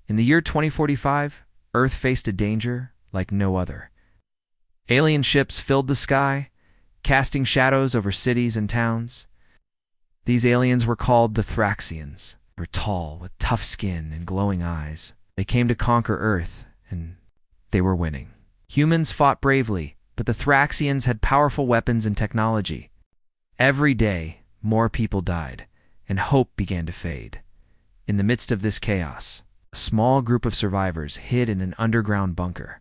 In the year 2045, Earth faced a danger like no other. Alien ships filled the sky, casting shadows over cities and towns. These aliens were called the Thraxians. They were tall, with tough skin and glowing eyes. They came to conquer Earth, and they were winning. Humans fought bravely, but the Thraxians had powerful weapons and technology. Every day, more people died, and hope began to fade. In the midst of this chaos, a small group of survivors hid in an underground bunker.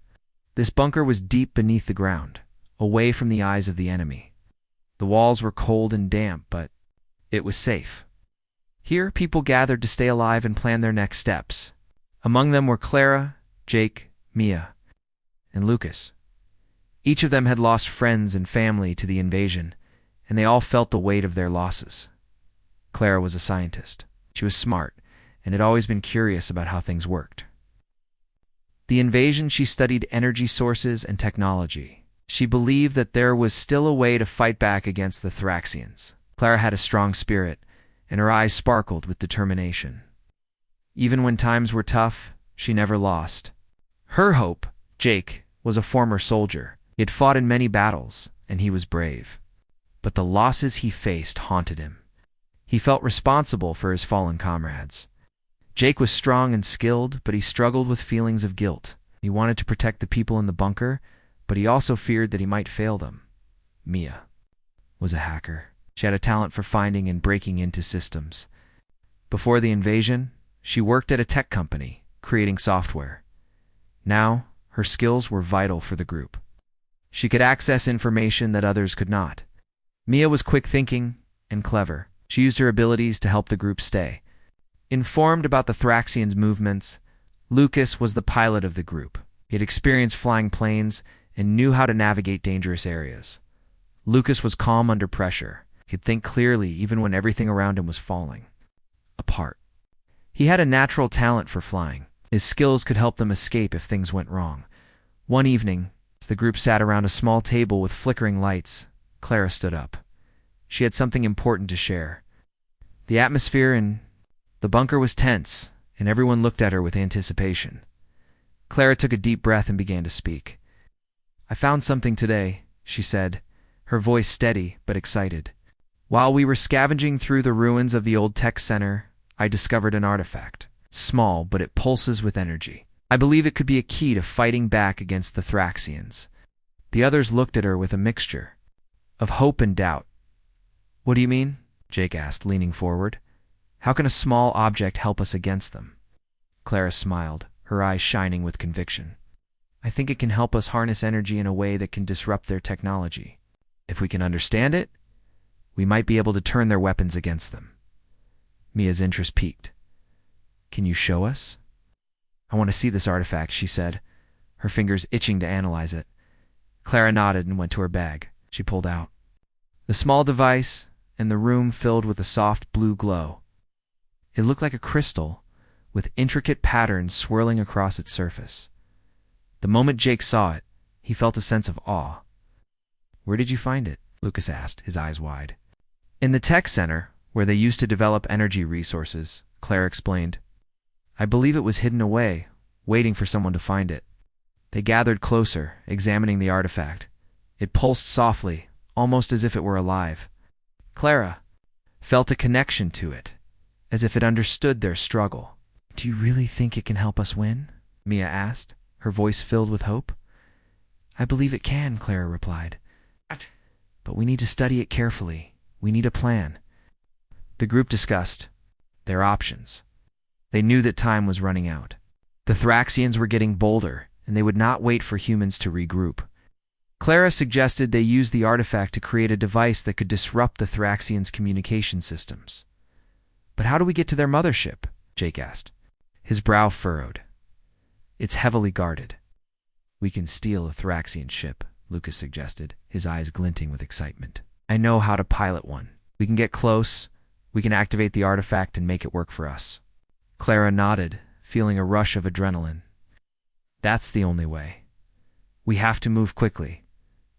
This bunker was deep beneath the ground, away from the eyes of the enemy. The walls were cold and damp, but it was safe. Here, people gathered to stay alive and plan their next steps. Among them were Clara, Jake, Mia, and Lucas. Each of them had lost friends and family to the invasion, and they all felt the weight of their losses. Clara was a scientist. She was smart, and had always been curious about how things worked. The invasion, she studied energy sources and technology. She believed that there was still a way to fight back against the Thraxians. Clara had a strong spirit, and her eyes sparkled with determination. Even when times were tough, she never lost. Her hope, Jake, was a former soldier. He had fought in many battles, and he was brave. But the losses he faced haunted him. He felt responsible for his fallen comrades. Jake was strong and skilled, but he struggled with feelings of guilt. He wanted to protect the people in the bunker, but he also feared that he might fail them. Mia was a hacker. She had a talent for finding and breaking into systems. Before the invasion, she worked at a tech company, creating software. Now, her skills were vital for the group. She could access information that others could not. Mia was quick-thinking and clever. She used her abilities to help the group stay. Informed about the Thraxians' movements, Lucas was the pilot of the group. He had experienced flying planes and knew how to navigate dangerous areas. Lucas was calm under pressure. He could think clearly even when everything around him was falling apart. He had a natural talent for flying. His skills could help them escape if things went wrong. One evening, as the group sat around a small table with flickering lights, Clara stood up. She had something important to share. The atmosphere in the bunker was tense, and everyone looked at her with anticipation. Clara took a deep breath and began to speak. "I found something today," she said, her voice steady but excited. "While we were scavenging through the ruins of the old tech center, I discovered an artifact. Small, but it pulses with energy. I believe it could be a key to fighting back against the Thraxians." The others looked at her with a mixture of hope and doubt. "What do you mean?" Jake asked, leaning forward. "How can a small object help us against them?" Clara smiled, her eyes shining with conviction. "I think it can help us harness energy in a way that can disrupt their technology. If we can understand it, we might be able to turn their weapons against them." Mia's interest piqued. "Can you show us?" "I want to see this artifact," she said, her fingers itching to analyze it. Clara nodded and went to her bag. She pulled out the small device, and the room filled with a soft blue glow. It looked like a crystal, with intricate patterns swirling across its surface. The moment Jake saw it, he felt a sense of awe. "Where did you find it?" Lucas asked, his eyes wide. "In the tech center, where they used to develop energy resources," Claire explained. "I believe it was hidden away, waiting for someone to find it." They gathered closer, examining the artifact. It pulsed softly, almost as if it were alive. Clara felt a connection to it, as if it understood their struggle. "Do you really think it can help us win?" Mia asked, her voice filled with hope. "I believe it can," Clara replied. "But we need to study it carefully. We need a plan." The group discussed their options. They knew that time was running out. The Thraxians were getting bolder, and they would not wait for humans to regroup. Clara suggested they use the artifact to create a device that could disrupt the Thraxians' communication systems. "But how do we get to their mothership?" Jake asked. His brow furrowed. "It's heavily guarded." "We can steal a Thraxian ship," Lucas suggested, his eyes glinting with excitement. "I know how to pilot one. We can get close, we can activate the artifact and make it work for us." Clara nodded, feeling a rush of adrenaline. "That's the only way. We have to move quickly.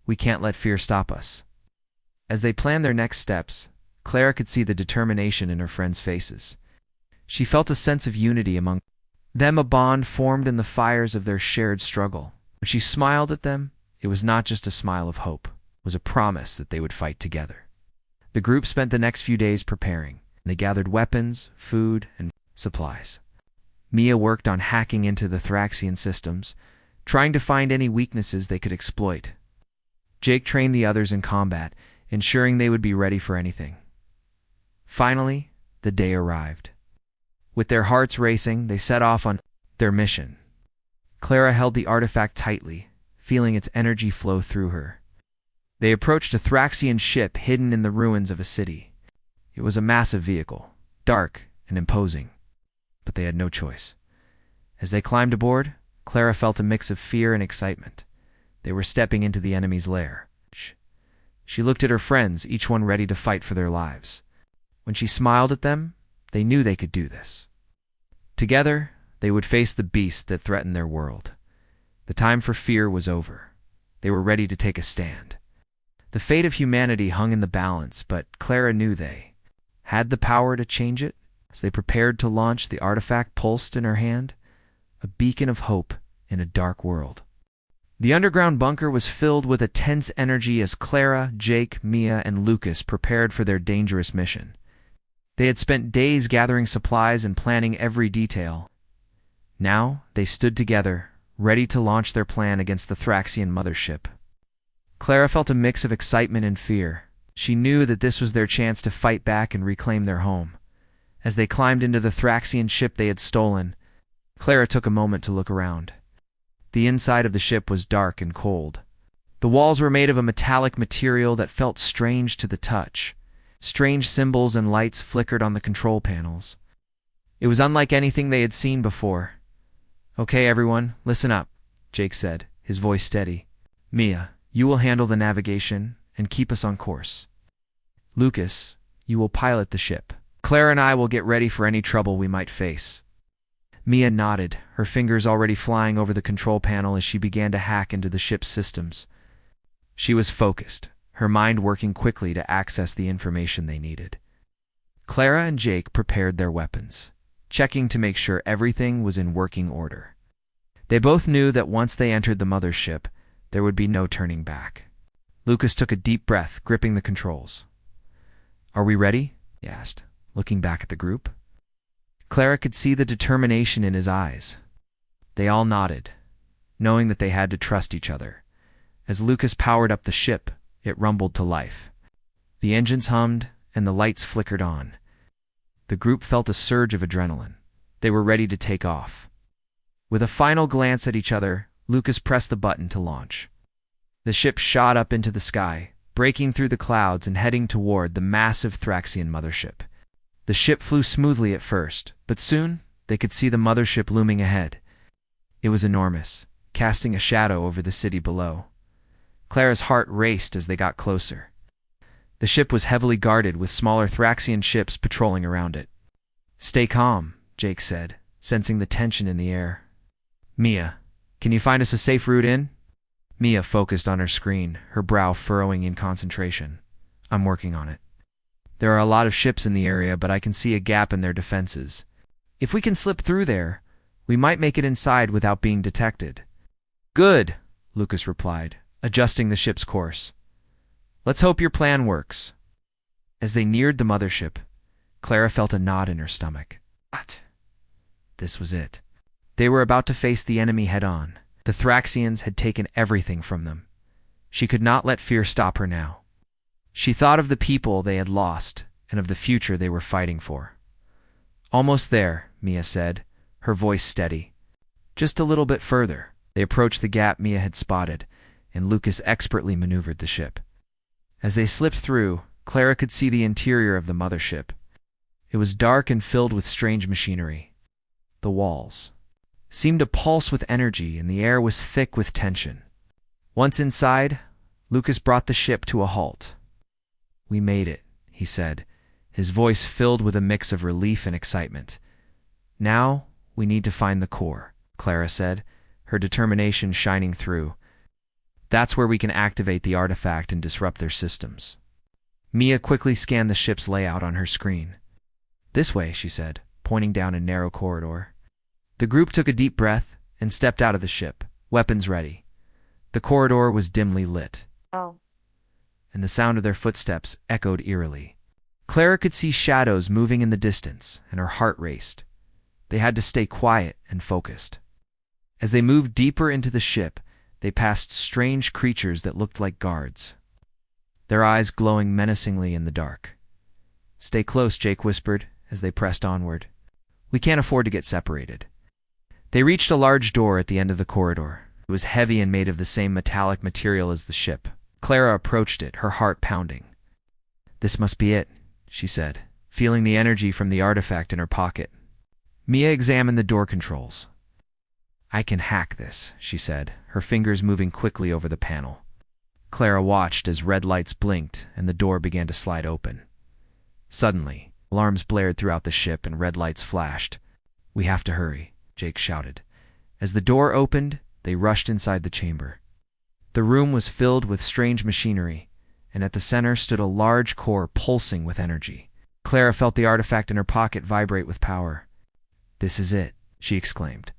We can't let fear stop us." As they planned their next steps, Clara could see the determination in her friends' faces. She felt a sense of unity among Them a bond formed in the fires of their shared struggle. When she smiled at them, it was not just a smile of hope. It was a promise that they would fight together. The group spent the next few days preparing. They gathered weapons, food, and supplies. Mia worked on hacking into the Thraxian systems, trying to find any weaknesses they could exploit. Jake trained the others in combat, ensuring they would be ready for anything. Finally, the day arrived. With their hearts racing, they set off on their mission. Clara held the artifact tightly, feeling its energy flow through her. They approached a Thraxian ship hidden in the ruins of a city. It was a massive vehicle, dark and imposing, but they had no choice. As they climbed aboard, Clara felt a mix of fear and excitement. They were stepping into the enemy's lair. She looked at her friends, each one ready to fight for their lives. When she smiled at them, they knew they could do this. Together, they would face the beast that threatened their world. The time for fear was over. They were ready to take a stand. The fate of humanity hung in the balance, but Clara knew they had the power to change it. As they prepared to launch, the artifact pulsed in her hand, a beacon of hope in a dark world. The underground bunker was filled with a tense energy as Clara, Jake, Mia, and Lucas prepared for their dangerous mission. They had spent days gathering supplies and planning every detail. Now they stood together, ready to launch their plan against the Thraxian mothership. Clara felt a mix of excitement and fear. She knew that this was their chance to fight back and reclaim their home. As they climbed into the Thraxian ship they had stolen, Clara took a moment to look around. The inside of the ship was dark and cold. The walls were made of a metallic material that felt strange to the touch. Strange symbols and lights flickered on the control panels. It was unlike anything they had seen before. "Okay, everyone, listen up," Jake said, his voice steady. "Mia, you will handle the navigation and keep us on course. Lucas, you will pilot the ship. Clara and I will get ready for any trouble we might face." Mia nodded, her fingers already flying over the control panel as she began to hack into the ship's systems. She was focused, her mind working quickly to access the information they needed. Clara and Jake prepared their weapons, checking to make sure everything was in working order. They both knew that once they entered the mothership, there would be no turning back. Lucas took a deep breath, gripping the controls. "Are we ready?" he asked, looking back at the group. Clara could see the determination in his eyes. They all nodded, knowing that they had to trust each other. As Lucas powered up the ship, it rumbled to life. The engines hummed, and the lights flickered on. The group felt a surge of adrenaline. They were ready to take off. With a final glance at each other, Lucas pressed the button to launch. The ship shot up into the sky, breaking through the clouds and heading toward the massive Thraxian mothership. The ship flew smoothly at first, but soon they could see the mothership looming ahead. It was enormous, casting a shadow over the city below. Clara's heart raced as they got closer. The ship was heavily guarded with smaller Thraxian ships patrolling around it. "Stay calm," Jake said, sensing the tension in the air. "Mia, can you find us a safe route in?" Mia focused on her screen, her brow furrowing in concentration. "I'm working on it. There are a lot of ships in the area, but I can see a gap in their defenses. If we can slip through there, we might make it inside without being detected." "Good," Lucas replied, adjusting the ship's course. "Let's hope your plan works." As they neared the mothership, Clara felt a knot in her stomach. What? This was it. They were about to face the enemy head-on. The Thraxians had taken everything from them. She could not let fear stop her now. She thought of the people they had lost and of the future they were fighting for. "Almost there," Mia said, her voice steady. Just a little bit further. They approached the gap Mia had spotted, and Lucas expertly maneuvered the ship. As they slipped through, Clara could see the interior of the mothership. It was dark and filled with strange machinery. The walls seemed to pulse with energy, and the air was thick with tension. Once inside, Lucas brought the ship to a halt. "We made it," he said, his voice filled with a mix of relief and excitement. "Now we need to find the core," Clara said, her determination shining through. "That's where we can activate the artifact and disrupt their systems." Mia quickly scanned the ship's layout on her screen. "This way," she said, pointing down a narrow corridor. The group took a deep breath and stepped out of the ship, weapons ready. The corridor was dimly lit, and the sound of their footsteps echoed eerily. Clara could see shadows moving in the distance, and her heart raced. They had to stay quiet and focused. As they moved deeper into the ship, they passed strange creatures that looked like guards, their eyes glowing menacingly in the dark. "Stay close," Jake whispered as they pressed onward. "We can't afford to get separated." They reached a large door at the end of the corridor. It was heavy and made of the same metallic material as the ship. Clara approached it, her heart pounding. "This must be it," she said, feeling the energy from the artifact in her pocket. Mia examined the door controls. "I can hack this," she said, her fingers moving quickly over the panel. Clara watched as red lights blinked and the door began to slide open. Suddenly, alarms blared throughout the ship and red lights flashed. "We have to hurry," Jake shouted. As the door opened, they rushed inside the chamber. The room was filled with strange machinery, and at the center stood a large core pulsing with energy. Clara felt the artifact in her pocket vibrate with power. "This is it," she exclaimed.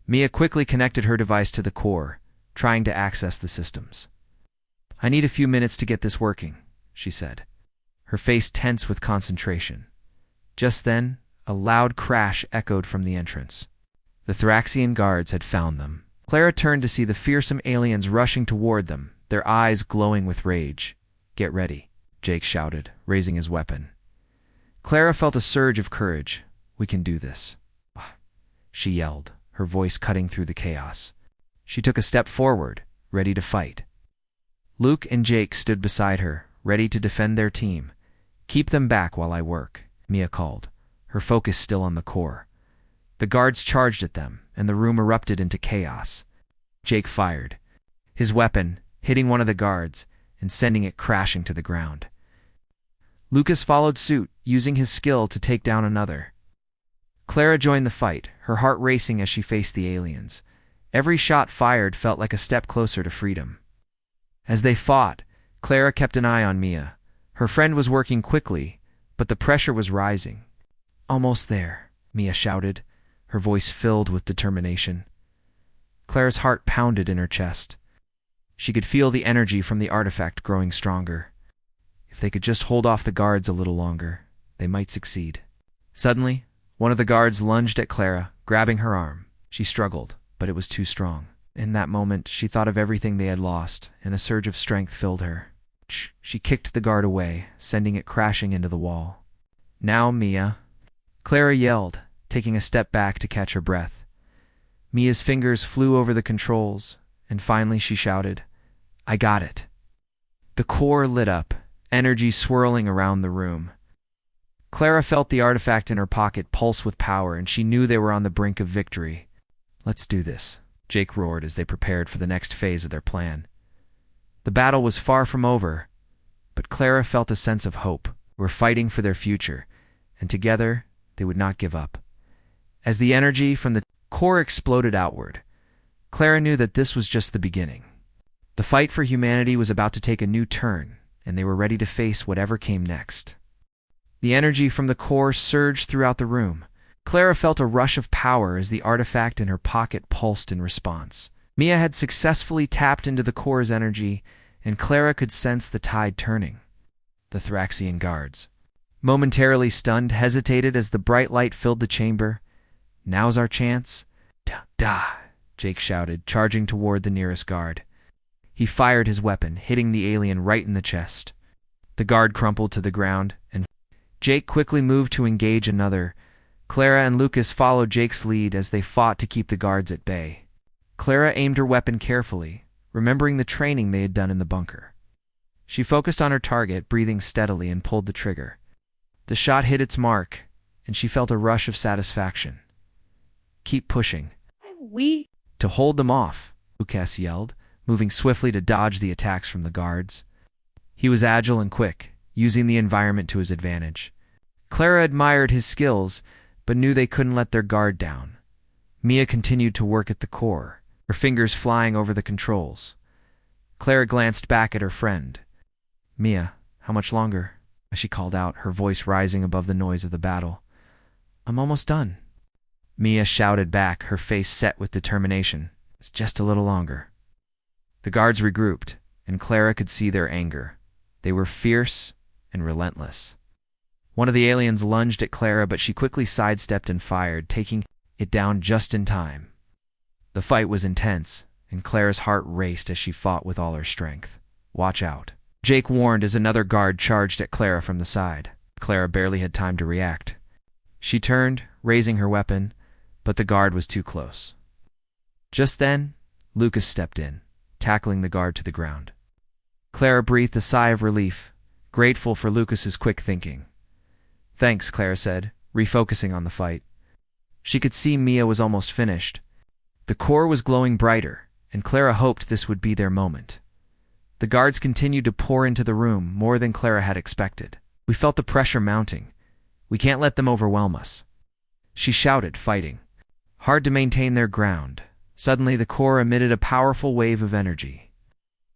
Mia quickly connected her device to the core, trying to access the systems. "I need a few minutes to get this working," she said, her face tense with concentration. Just then, a loud crash echoed from the entrance. The Thraxian guards had found them. Clara turned to see the fearsome aliens rushing toward them, their eyes glowing with rage. "Get ready," Jake shouted, raising his weapon. Clara felt a surge of courage. "We can do this," she yelled, her voice cutting through the chaos. She took a step forward, ready to fight. Luke and Jake stood beside her, ready to defend their team. "Keep them back while I work," Mia called, her focus still on the core. The guards charged at them, and the room erupted into chaos. Jake fired, his weapon hitting one of the guards and sending it crashing to the ground. Lucas followed suit, using his skill to take down another. Clara joined the fight, her heart racing as she faced the aliens. Every shot fired felt like a step closer to freedom. As they fought, Clara kept an eye on Mia. Her friend was working quickly, but the pressure was rising. "Almost there," Mia shouted, her voice filled with determination. Clara's heart pounded in her chest. She could feel the energy from the artifact growing stronger. If they could just hold off the guards a little longer, they might succeed. Suddenly, one of the guards lunged at Clara, grabbing her arm. She struggled, but it was too strong. In that moment, she thought of everything they had lost, and a surge of strength filled her. She kicked the guard away, sending it crashing into the wall. "Now, Mia," Clara yelled, taking a step back to catch her breath. Mia's fingers flew over the controls, and finally she shouted, "I got it." The core lit up, energy swirling around the room. Clara felt the artifact in her pocket pulse with power, and she knew they were on the brink of victory. "Let's do this," Jake roared as they prepared for the next phase of their plan. The battle was far from over, but Clara felt a sense of hope. They were fighting for their future, and together they would not give up. As the energy from the core exploded outward, Clara knew that this was just the beginning. The fight for humanity was about to take a new turn, and they were ready to face whatever came next. The energy from the core surged throughout the room. Clara felt a rush of power as the artifact in her pocket pulsed in response. Mia had successfully tapped into the core's energy, and Clara could sense the tide turning. The Thraxian guards, momentarily stunned, hesitated as the bright light filled the chamber. "Now's our chance." "Da!" Jake shouted, charging toward the nearest guard. He fired his weapon, hitting the alien right in the chest. The guard crumpled to the ground, and Jake quickly moved to engage another. Clara and Lucas followed Jake's lead as they fought to keep the guards at bay. Clara aimed her weapon carefully, remembering the training they had done in the bunker. She focused on her target, breathing steadily, and pulled the trigger. The shot hit its mark, and she felt a rush of satisfaction. "Keep pushing." "To hold them off," Lucas yelled, moving swiftly to dodge the attacks from the guards. He was agile and quick, using the environment to his advantage. Clara admired his skills, but knew they couldn't let their guard down. Mia continued to work at the core, her fingers flying over the controls. Clara glanced back at her friend. "Mia, how much longer?" she called out, her voice rising above the noise of the battle. "I'm almost done." Mia shouted back, her face set with determination. It's just a little longer. The guards regrouped, and Clara could see their anger. They were fierce and relentless. One of the aliens lunged at Clara, but she quickly sidestepped and fired, taking it down just in time. The fight was intense, and Clara's heart raced as she fought with all her strength. Watch out, Jake warned as another guard charged at Clara from the side. Clara barely had time to react. She turned, raising her weapon, but the guard was too close. Just then, Lucas stepped in, tackling the guard to the ground. Clara breathed a sigh of relief, grateful for Lucas's quick thinking. Thanks, Clara said, refocusing on the fight. She could see Mia was almost finished. The core was glowing brighter, and Clara hoped this would be their moment. The guards continued to pour into the room, more than Clara had expected. We felt the pressure mounting. We can't let them overwhelm us. She shouted, fighting. Hard to maintain their ground. Suddenly, the core emitted a powerful wave of energy.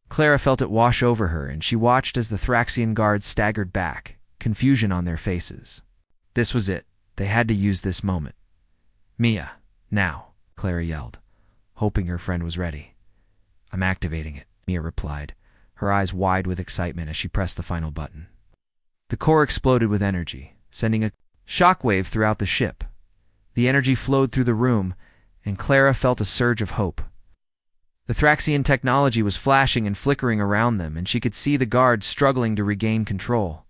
Clara felt it wash over her, and she watched as the Thraxian guards staggered back, confusion on their faces. This was it. They had to use this moment. Mia, now, Clara yelled, hoping her friend was ready. I'm activating it, Mia replied, her eyes wide with excitement as she pressed the final button. The core exploded with energy, sending a shockwave throughout the ship. The energy flowed through the room, and Clara felt a surge of hope. The Thraxian technology was flashing and flickering around them, and she could see the guards struggling to regain control.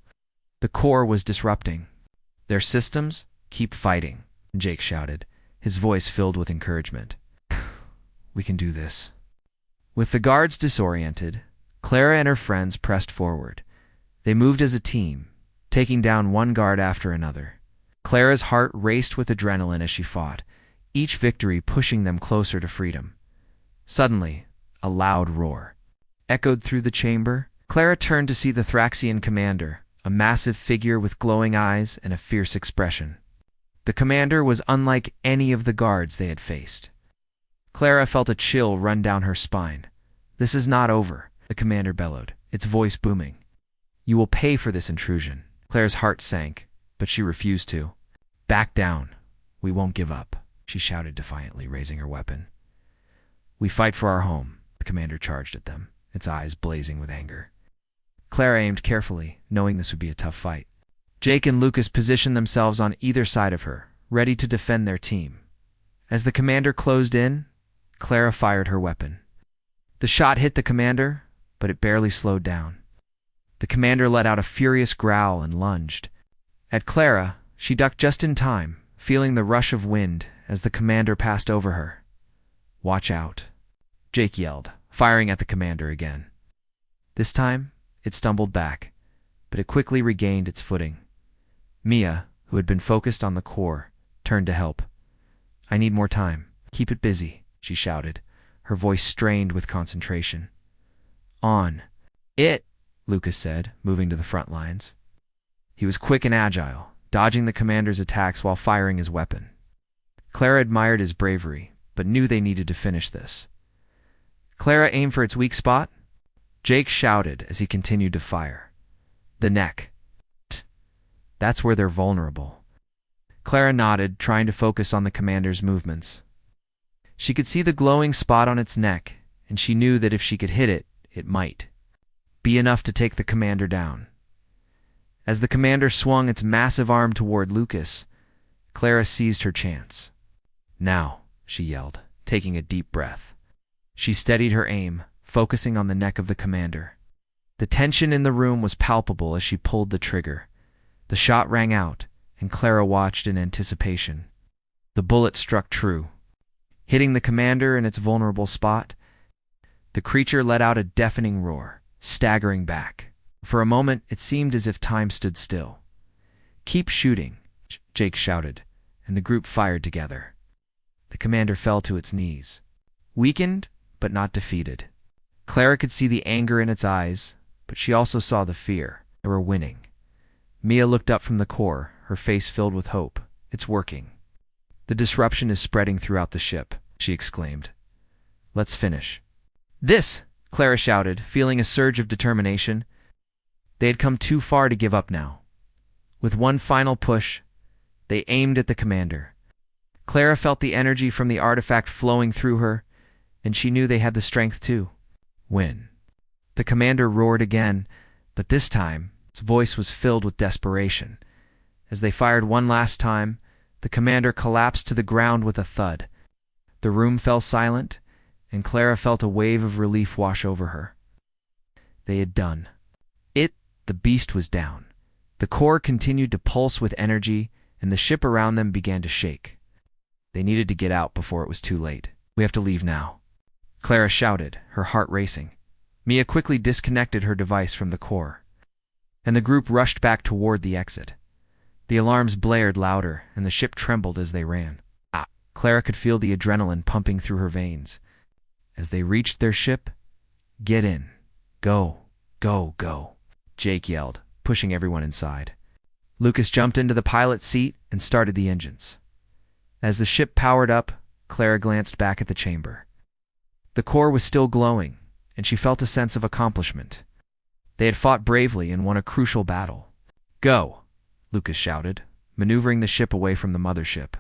The core was disrupting. Their systems? Keep fighting, Jake shouted, his voice filled with encouragement. We can do this. With the guards disoriented, Clara and her friends pressed forward. They moved as a team, taking down one guard after another. Clara's heart raced with adrenaline as she fought, each victory pushing them closer to freedom. Suddenly, a loud roar echoed through the chamber. Clara turned to see the Thraxian commander, a massive figure with glowing eyes and a fierce expression. The commander was unlike any of the guards they had faced. Clara felt a chill run down her spine. This is not over, the commander bellowed, its voice booming. You will pay for this intrusion. Clara's heart sank, but she refused to. Back down. We won't give up, she shouted defiantly, raising her weapon. We fight for our home, the commander charged at them, its eyes blazing with anger. Clara aimed carefully, knowing this would be a tough fight. Jake and Lucas positioned themselves on either side of her, ready to defend their team. As the commander closed in, Clara fired her weapon. The shot hit the commander, but it barely slowed down. The commander let out a furious growl and lunged. At Clara, she ducked just in time, feeling the rush of wind as the commander passed over her. Watch out, Jake yelled, firing at the commander again. This time, it stumbled back, but it quickly regained its footing. Mia, who had been focused on the core, turned to help. I need more time. Keep it busy, she shouted, her voice strained with concentration. On it, Lucas said, moving to the front lines. He was quick and agile, dodging the commander's attacks while firing his weapon. Clara admired his bravery, but knew they needed to finish this. Clara aimed for its weak spot. Jake shouted as he continued to fire. The neck. That's where they're vulnerable. Clara nodded, trying to focus on the commander's movements. She could see the glowing spot on its neck, and she knew that if she could hit it, it might be enough to take the commander down. As the commander swung its massive arm toward Lucas, Clara seized her chance. Now, she yelled, taking a deep breath. She steadied her aim, focusing on the neck of the commander. The tension in the room was palpable as she pulled the trigger. The shot rang out, and Clara watched in anticipation. The bullet struck true. Hitting the commander in its vulnerable spot, the creature let out a deafening roar, staggering back. For a moment, it seemed as if time stood still. Keep shooting, Jake shouted, and the group fired together. The commander fell to its knees, weakened but not defeated. Clara could see the anger in its eyes, but she also saw the fear. They were winning. Mia looked up from the core, her face filled with hope. It's working. The disruption is spreading throughout the ship, she exclaimed. Let's finish. This, Clara shouted, feeling a surge of determination. They had come too far to give up now. With one final push, they aimed at the commander. Clara felt the energy from the artifact flowing through her, and she knew they had the strength to win. The commander roared again, but this time its voice was filled with desperation. As they fired one last time, the commander collapsed to the ground with a thud. The room fell silent, and Clara felt a wave of relief wash over her. They had done it. The beast was down. The core continued to pulse with energy, and the ship around them began to shake. They needed to get out before it was too late. "We have to leave now," Clara shouted, her heart racing. Mia quickly disconnected her device from the core, and the group rushed back toward the exit. The alarms blared louder, and the ship trembled as they ran. Clara could feel the adrenaline pumping through her veins. As they reached their ship, "Get in. Go, go, go," Jake yelled, pushing everyone inside. Lucas jumped into the pilot's seat and started the engines. As the ship powered up, Clara glanced back at the chamber. The core was still glowing, and she felt a sense of accomplishment. They had fought bravely and won a crucial battle. "Go," Lucas shouted, maneuvering the ship away from the mothership.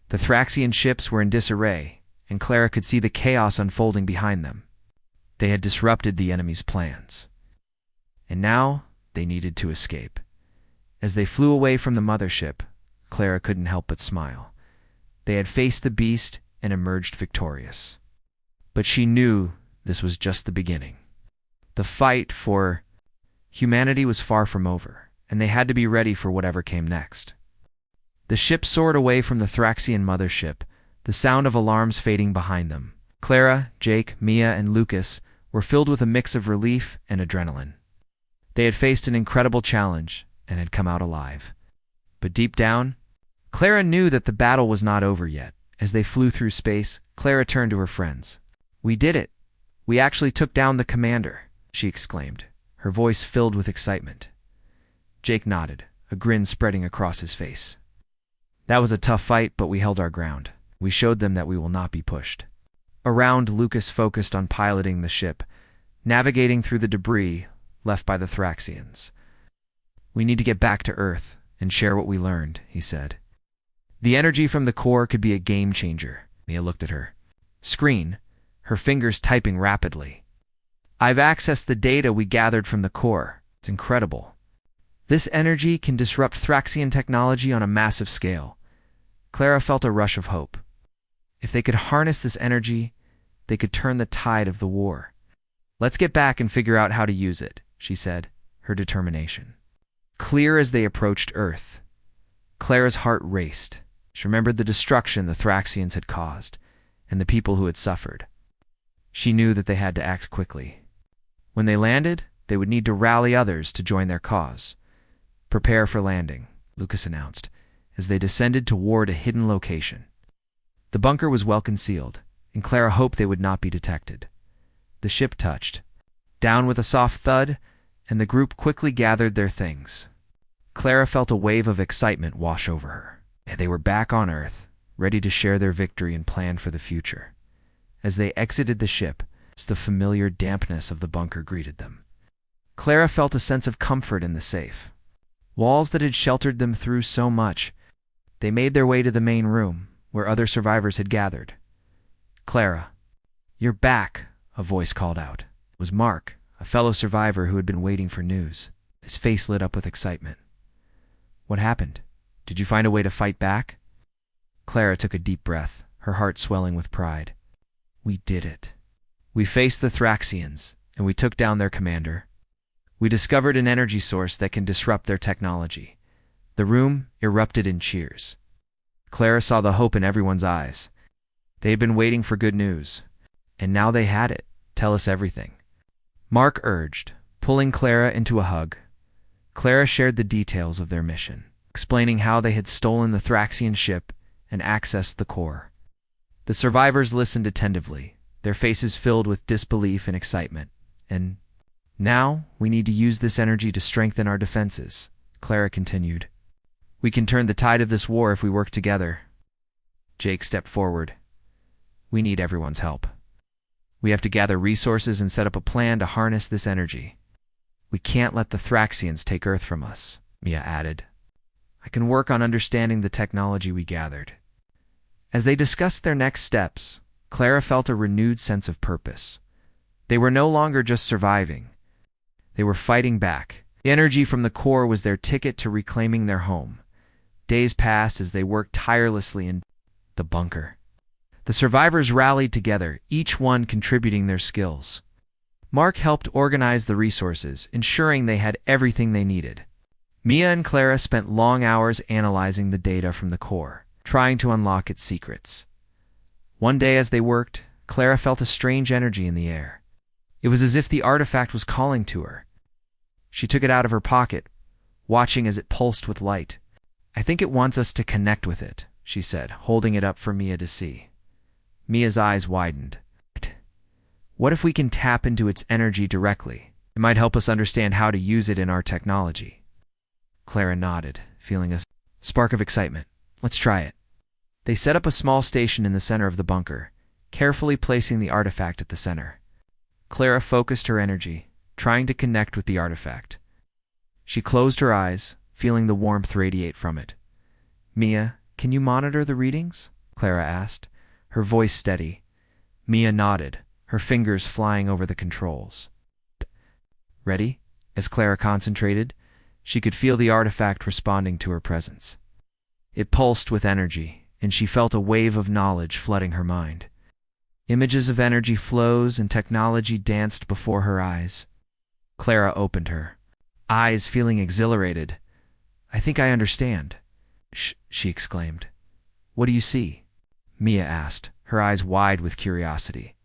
The Thraxian ships were in disarray, and Clara could see the chaos unfolding behind them. They had disrupted the enemy's plans, and now they needed to escape. As they flew away from the mothership, Clara couldn't help but smile. They had faced the beast and emerged victorious. But she knew this was just the beginning. The fight for humanity was far from over, and they had to be ready for whatever came next. The ship soared away from the Thraxian mothership, the sound of alarms fading behind them. Clara, Jake, Mia, and Lucas were filled with a mix of relief and adrenaline. They had faced an incredible challenge and had come out alive. But deep down, Clara knew that the battle was not over yet. As they flew through space, Clara turned to her friends. "We did it. We actually took down the commander," she exclaimed, her voice filled with excitement. Jake nodded, a grin spreading across his face. "That was a tough fight, but we held our ground. We showed them that we will not be pushed." Around, Lucas focused on piloting the ship, navigating through the debris left by the Thraxians. "We need to get back to Earth and share what we learned," he said. The energy from the core could be a game changer. Mia looked at her screen, her fingers typing rapidly. "I've accessed the data we gathered from the core. It's incredible. This energy can disrupt Thraxian technology on a massive scale." Clara felt a rush of hope. If they could harness this energy, they could turn the tide of the war. "Let's get back and figure out how to use it," she said, her determination clear as they approached Earth. Clara's heart raced. She remembered the destruction the Thraxians had caused, and the people who had suffered. She knew that they had to act quickly. When they landed, they would need to rally others to join their cause. "Prepare for landing," Lucas announced, as they descended toward a hidden location. The bunker was well concealed, and Clara hoped they would not be detected. The ship touched down with a soft thud, and the group quickly gathered their things. Clara felt a wave of excitement wash over her. They were back on Earth, ready to share their victory and plan for the future. As they exited the ship, the familiar dampness of the bunker greeted them. Clara felt a sense of comfort in the safe walls that had sheltered them through so much. They made their way to the main room, where other survivors had gathered. "Clara, you're back," a voice called out. It was Mark, a fellow survivor who had been waiting for news. His face lit up with excitement. "What happened? Did you find a way to fight back?" Clara took a deep breath, her heart swelling with pride. "We did it. We faced the Thraxians, and we took down their commander. We discovered an energy source that can disrupt their technology." The room erupted in cheers. Clara saw the hope in everyone's eyes. They had been waiting for good news, and now they had it. "Tell us everything," Mark urged, pulling Clara into a hug. Clara shared the details of their mission, explaining how they had stolen the Thraxian ship and accessed the core. The survivors listened attentively, their faces filled with disbelief and excitement. "And now we need to use this energy to strengthen our defenses," Clara continued. "We can turn the tide of this war if we work together." Jake stepped forward. "We need everyone's help. We have to gather resources and set up a plan to harness this energy. We can't let the Thraxians take Earth from us," Mia added. "I can work on understanding the technology we gathered." As they discussed their next steps, Clara felt a renewed sense of purpose. They were no longer just surviving. They were fighting back. The energy from the core was their ticket to reclaiming their home. Days passed as they worked tirelessly in the bunker. The survivors rallied together, each one contributing their skills. Mark helped organize the resources, ensuring they had everything they needed. Mia and Clara spent long hours analyzing the data from the core, trying to unlock its secrets. One day as they worked, Clara felt a strange energy in the air. It was as if the artifact was calling to her. She took it out of her pocket, watching as it pulsed with light. "I think it wants us to connect with it," she said, holding it up for Mia to see. Mia's eyes widened. "What if we can tap into its energy directly? It might help us understand how to use it in our technology." Clara nodded, feeling a spark of excitement. "Let's try it." They set up a small station in the center of the bunker, carefully placing the artifact at the center. Clara focused her energy, trying to connect with the artifact. She closed her eyes, feeling the warmth radiate from it. "Mia, can you monitor the readings?" Clara asked, her voice steady. Mia nodded, her fingers flying over the controls. "Ready?" As Clara concentrated, she could feel the artifact responding to her presence. It pulsed with energy, and she felt a wave of knowledge flooding her mind. Images of energy flows and technology danced before her eyes. Clara opened her eyes, feeling exhilarated. "I think I understand," she exclaimed. "What do you see?" Mia asked, her eyes wide with curiosity.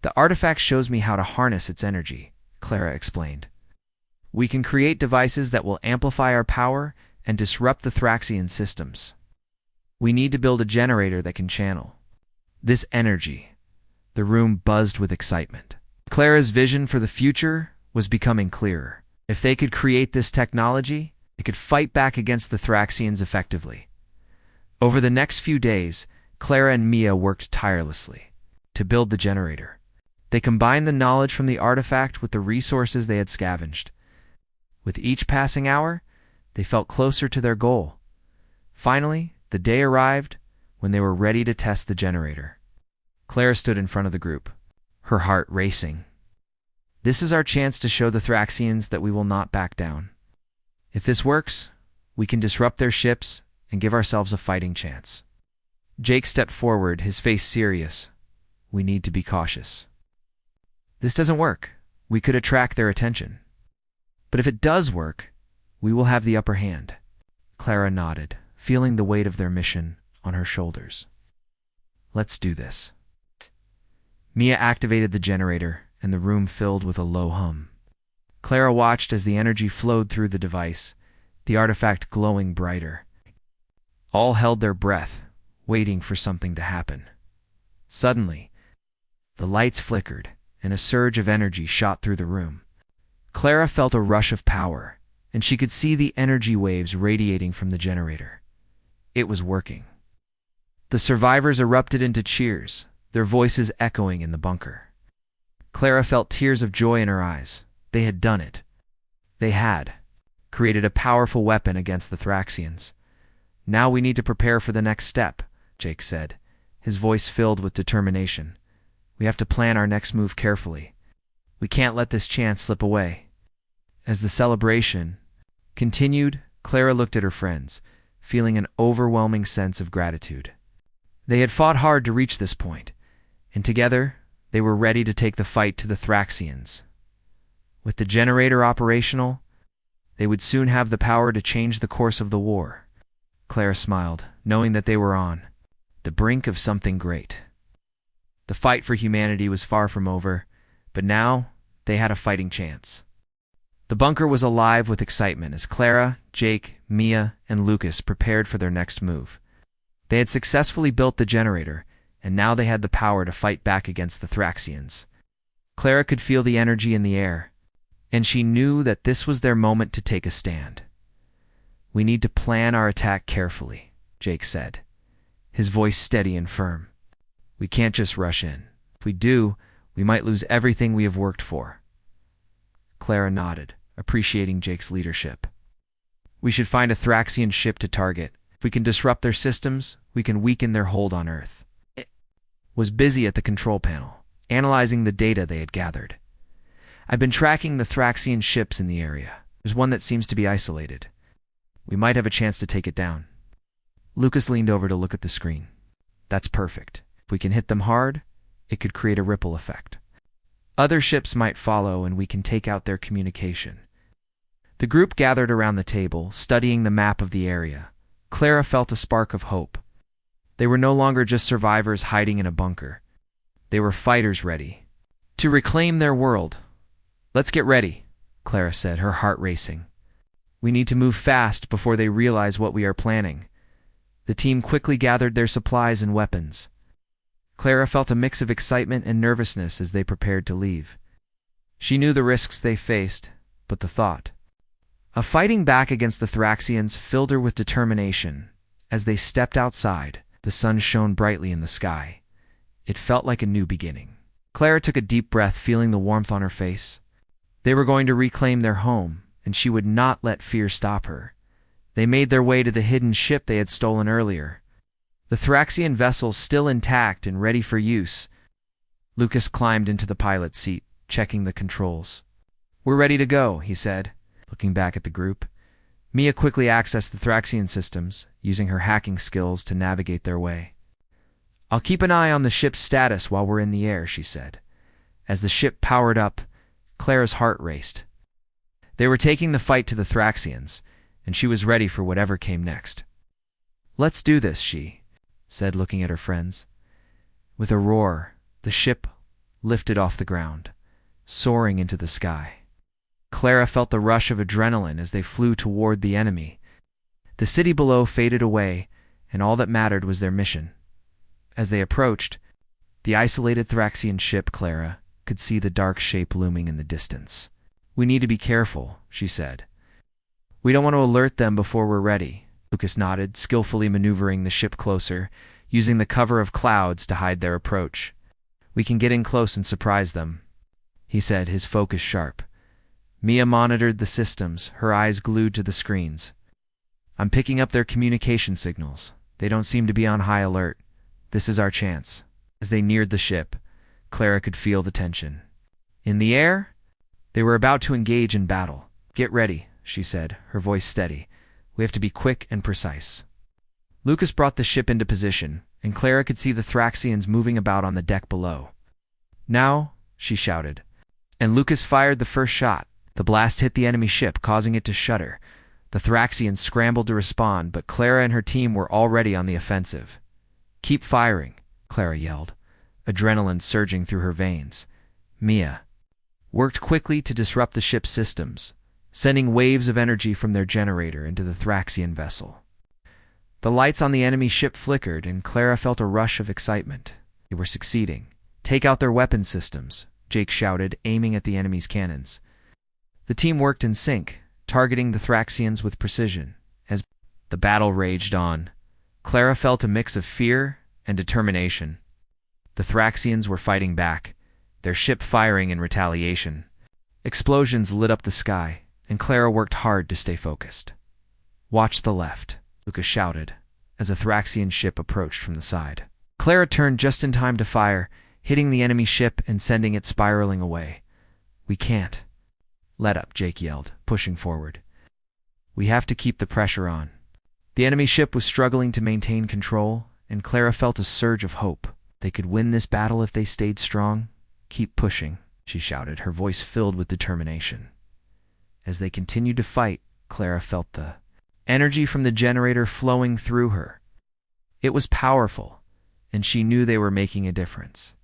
"The artifact shows me how to harness its energy," Clara explained. "We can create devices that will amplify our power and disrupt the Thraxian systems. We need to build a generator that can channel this energy." The room buzzed with excitement. Clara's vision for the future was becoming clearer. If they could create this technology, they could fight back against the Thraxians effectively. Over the next few days, Clara and Mia worked tirelessly to build the generator. They combined the knowledge from the artifact with the resources they had scavenged. With each passing hour, they felt closer to their goal. Finally, the day arrived when they were ready to test the generator. Clara stood in front of the group, her heart racing. "This is our chance to show the Thraxians that we will not back down. If this works, we can disrupt their ships and give ourselves a fighting chance." Jake stepped forward, his face serious. "We need to be cautious. This doesn't work. We could attract their attention. But if it does work, we will have the upper hand." Clara nodded, feeling the weight of their mission on her shoulders. "Let's do this." Mia activated the generator, and the room filled with a low hum. Clara watched as the energy flowed through the device, the artifact glowing brighter. All held their breath, waiting for something to happen. Suddenly, the lights flickered, and a surge of energy shot through the room. Clara felt a rush of power, and she could see the energy waves radiating from the generator. It was working. The survivors erupted into cheers, their voices echoing in the bunker. Clara felt tears of joy in her eyes. They had done it. They had created a powerful weapon against the Thraxians. "Now we need to prepare for the next step," Jake said, his voice filled with determination. "We have to plan our next move carefully. We can't let this chance slip away." As the celebration continued, Clara looked at her friends, feeling an overwhelming sense of gratitude. They had fought hard to reach this point, and together they were ready to take the fight to the Thraxians. With the generator operational, they would soon have the power to change the course of the war. Clara smiled, knowing that they were on the brink of something great. The fight for humanity was far from over, but now they had a fighting chance. The bunker was alive with excitement as Clara, Jake, Mia, and Lucas prepared for their next move. They had successfully built the generator, and now they had the power to fight back against the Thraxians. Clara could feel the energy in the air, and she knew that this was their moment to take a stand. "We need to plan our attack carefully," Jake said, his voice steady and firm. "We can't just rush in. If we do, we might lose everything we have worked for." Clara nodded, appreciating Jake's leadership. "We should find a Thraxian ship to target If we can disrupt their systems, we can weaken their hold on Earth. It was busy at the control panel, analyzing the data they had gathered. I've been tracking the Thraxian ships in the area. There's one that seems to be isolated. We might have a chance to take it down. Lucas leaned over to look at the screen. That's perfect. If we can hit them hard, it could create a ripple effect. Other ships might follow and we can take out their communication. The group gathered around the table, studying the map of the area. Clara felt a spark of hope. They were no longer just survivors hiding in a bunker. They were fighters ready to reclaim their world. Let's get ready, Clara said, her heart racing. We need to move fast before they realize what we are planning. The team quickly gathered their supplies and weapons. Clara felt a mix of excitement and nervousness as they prepared to leave. She knew the risks they faced, but the thought of fighting back against the Thraxians filled her with determination. As they stepped outside, the sun shone brightly in the sky. It felt like a new beginning. Clara took a deep breath, feeling the warmth on her face. They were going to reclaim their home, and she would not let fear stop her. They made their way to the hidden ship they had stolen earlier. The Thraxian vessel still intact and ready for use. Lucas climbed into the pilot's seat, checking the controls. We're ready to go, he said, looking back at the group. Mia quickly accessed the Thraxian systems, using her hacking skills to navigate their way. I'll keep an eye on the ship's status while we're in the air, she said. As the ship powered up, Clara's heart raced. They were taking the fight to the Thraxians, and she was ready for whatever came next. Let's do this, she said, looking at her friends. With a roar, the ship lifted off the ground, soaring into the sky. Clara felt the rush of adrenaline as they flew toward the enemy. The city below faded away, and all that mattered was their mission. As they approached the isolated Thraxian ship, Clara could see the dark shape looming in the distance. We need to be careful, she said. We don't want to alert them before we're ready. Lucas nodded, skillfully maneuvering the ship closer, using the cover of clouds to hide their approach. We can get in close and surprise them, he said, his focus sharp. Mia monitored the systems, her eyes glued to the screens. I'm picking up their communication signals. They don't seem to be on high alert. This is our chance. As they neared the ship, Clara could feel the tension. In the air, they were about to engage in battle. Get ready, she said, her voice steady. We have to be quick and precise. Lucas brought the ship into position, and Clara could see the Thraxians moving about on the deck below. Now, she shouted. And Lucas fired the first shot. The blast hit the enemy ship, causing it to shudder. The Thraxians scrambled to respond, but Clara and her team were already on the offensive. Keep firing, Clara yelled, adrenaline surging through her veins. Mia worked quickly to disrupt the ship's systems, sending waves of energy from their generator into the Thraxian vessel. The lights on the enemy ship flickered, and Clara felt a rush of excitement. They were succeeding. Take out their weapon systems, Jake shouted, aiming at the enemy's cannons. The team worked in sync, targeting the Thraxians with precision. As the battle raged on, Clara felt a mix of fear and determination. The Thraxians were fighting back, their ship firing in retaliation. Explosions lit up the sky, and Clara worked hard to stay focused. Watch the left, Lucas shouted, as a Thraxian ship approached from the side. Clara turned just in time to fire, hitting the enemy ship and sending it spiraling away. We can't let up, Jake yelled, pushing forward. We have to keep the pressure on. The enemy ship was struggling to maintain control, and Clara felt a surge of hope. They could win this battle if they stayed strong. Keep pushing, she shouted, her voice filled with determination. As they continued to fight, Clara felt the energy from the generator flowing through her. It was powerful, and she knew they were making a difference.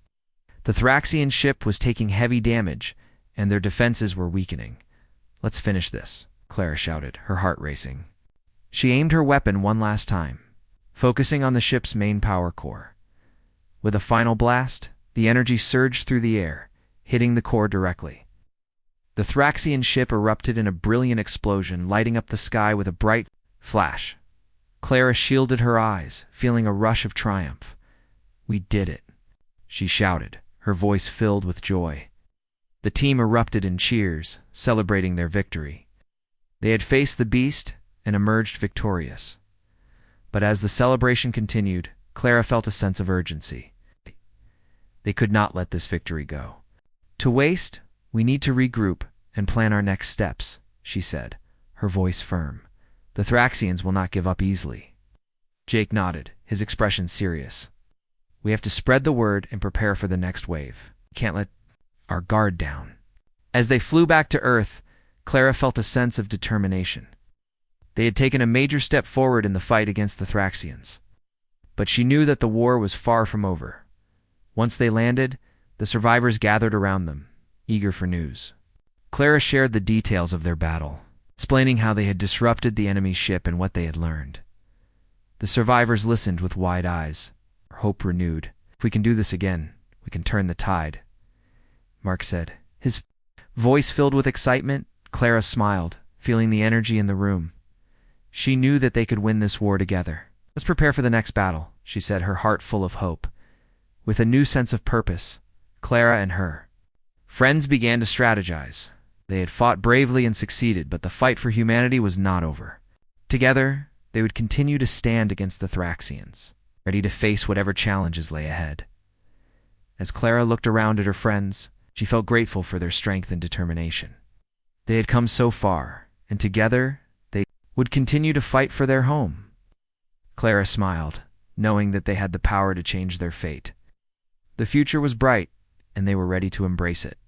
The Thraxian ship was taking heavy damage, and their defenses were weakening. Let's finish this, Clara shouted, her heart racing. She aimed her weapon one last time, focusing on the ship's main power core. With a final blast, the energy surged through the air, hitting the core directly. The Thraxian ship erupted in a brilliant explosion, lighting up the sky with a bright flash. Clara shielded her eyes, feeling a rush of triumph. We did it, she shouted, her voice filled with joy. The team erupted in cheers, celebrating their victory. They had faced the beast and emerged victorious. But as the celebration continued, Clara felt a sense of urgency. They could not let this victory go to waste. We need to regroup and plan our next steps, she said, her voice firm. The Thraxians will not give up easily. Jake nodded, his expression serious. We have to spread the word and prepare for the next wave. We can't let our guard down. As they flew back to Earth, Clara felt a sense of determination. They had taken a major step forward in the fight against the Thraxians. But she knew that the war was far from over. Once they landed, the survivors gathered around them, eager for news. Clara shared the details of their battle, explaining how they had disrupted the enemy's ship and what they had learned. The survivors listened with wide eyes, their hope renewed. If we can do this again, we can turn the tide, Mark said. His voice filled with excitement. Clara smiled, feeling the energy in the room. She knew that they could win this war together. Let's prepare for the next battle, she said, her heart full of hope. With a new sense of purpose, Clara and her friends began to strategize. They had fought bravely and succeeded, but the fight for humanity was not over. Together, they would continue to stand against the Thraxians, ready to face whatever challenges lay ahead. As Clara looked around at her friends, she felt grateful for their strength and determination. They had come so far, and together they would continue to fight for their home. Clara smiled, knowing that they had the power to change their fate. The future was bright, and they were ready to embrace it.